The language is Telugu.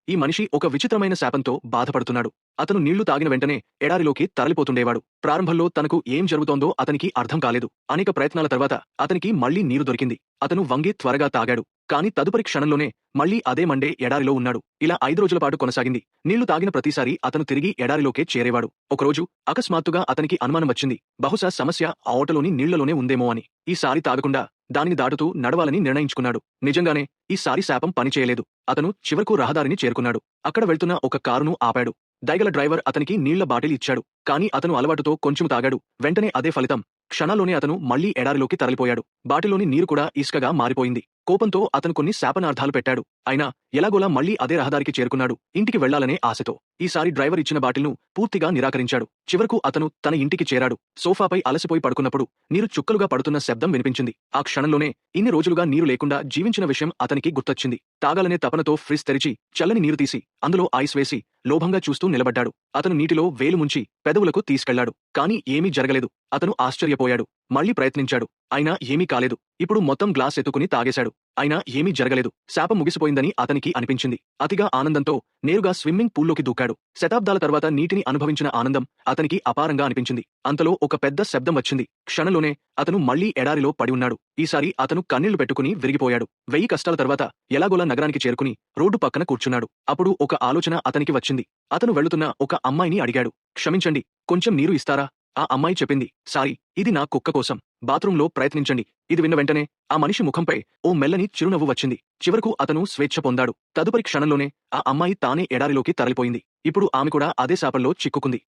ఈ మనిషి ఒక విచిత్రమైన శాపంతో బాధపడుతున్నాడు. అతను నీళ్లు తాగిన వెంటనే ఎడారిలోకి తరలిపోతుండేవాడు. ప్రారంభంలో తనకు ఏం జరుగుతోందో అతనికి అర్థం కాలేదు. అనేక ప్రయత్నాల తర్వాత అతనికి మళ్లీ నీరు దొరికింది. అతను వంగి త్వరగా తాగాడు. కాని తదుపరి క్షణంలోనే మళ్లీ అదే మండే ఎడారిలో ఉన్నాడు. ఇలా 5 రోజుల పాటు కొనసాగింది. నీళ్లు తాగిన ప్రతిసారీ అతను తిరిగి ఎడారిలోకే చేరేవాడు. ఒకరోజు అకస్మాత్తుగా అతనికి అనుమానం వచ్చింది. బహుశా సమస్య ఆ ఓటలోని నీళ్లలోనే ఉందేమో అని. ఈసారి తాగకుండా దానిని దాటుతూ నడవాలని నిర్ణయించుకున్నాడు. నిజంగానే ఈసారి శాపం పనిచేయలేదు. అతను చివరకు రహదారిని చేరుకున్నాడు. అక్కడ వెళ్తున్న ఒక కారును ఆపాడు. దయగల డ్రైవర్ అతనికి నీళ్ల బాటిల్ ఇచ్చాడు. కానీ అతను అలవాటుతో కొంచెం తాగాడు. వెంటనే అదే ఫలితం. క్షణాల్లోనే అతను మళ్లీ ఎడారిలోకి తరలిపోయాడు. బాటిలోని నీరు కూడా ఇసుకగా మారిపోయింది. కోపంతో అతను కొన్ని శాపనార్థాలు పెట్టాడు. అయినా ఎలాగోలా మళ్లీ అదే రహదారికి చేరుకున్నాడు. ఇంటికి వెళ్లాలనే ఆశతో. ఈసారి డ్రైవర్ ఇచ్చిన బాటిల్ను పూర్తిగా నిరాకరించాడు. చివరకు అతను తన ఇంటికి చేరాడు. సోఫాపై అలసిపోయి పడుకున్నప్పుడు నీరు చుక్కలుగా పడుతున్న శబ్దం వినిపించింది. ఆ క్షణంలోనే ఇన్ని రోజులుగా నీరు లేకుండా జీవించిన విషయం అతనికి గుర్తొచ్చింది. తాగాలనే తపనతో ఫ్రిజ్ తెరిచి చల్లని నీరు తీసి అందులో ఐస్ వేసి లోభంగా చూస్తూ నిలబడ్డాడు. అతను నీటిలో వేలు ముంచి పెదవులకు తీసుకెళ్లాడు. కాని ఏమీ జరగలేదు. అతను ఆశ్చర్యపోయాడు. మళ్లీ ప్రయత్నించాడు. అయినా ఏమీ కాలేదు. ఇప్పుడు మొత్తం గ్లాస్ ఎత్తుకుని తాగేశాడు. అయినా ఏమీ జరగలేదు. శాపం ముగిసిపోయిందని అతనికి అనిపించింది. అతిగా ఆనందంతో నేరుగా స్విమ్మింగ్ పూల్లోకి దూకాడు. శతాబ్దాల తర్వాత నీటిని అనుభవించిన ఆనందం అతనికి అపారంగా అనిపించింది. అంతలో ఒక పెద్ద శబ్దం వచ్చింది. క్షణంలోనే అతను మళ్లీ ఎడారిలో పడి ఉన్నాడు. ఈసారి అతను కన్నీళ్లు పెట్టుకుని విరిగిపోయాడు. 1000 కష్టాల తర్వాత ఎలాగోలా నగరానికి చేరుకుని రోడ్డు పక్కన కూర్చున్నాడు. అప్పుడు ఒక ఆలోచన అతనికి వచ్చింది. అతను వెళ్తున్న ఒక అమ్మాయిని అడిగాడు. క్షమించండి, కొంచెం నీరు ఇస్తారా? ఆ అమ్మాయి చెప్పింది. సారీ, ఇది నా కుక్క కోసం. బాత్రూంలో ప్రయత్నించండి. ఇది విన్న వెంటనే ఆ మనిషి ముఖంపై ఓ మెల్లని చిరునవ్వు వచ్చింది. చివరకు అతను స్వేచ్ఛ పొందాడు. తదుపరి క్షణంలోనే ఆ అమ్మాయి తానే ఎడారిలోకి తరలిపోయింది. ఇప్పుడు ఆమె కూడా అదే శాపంలో చిక్కుకుంది.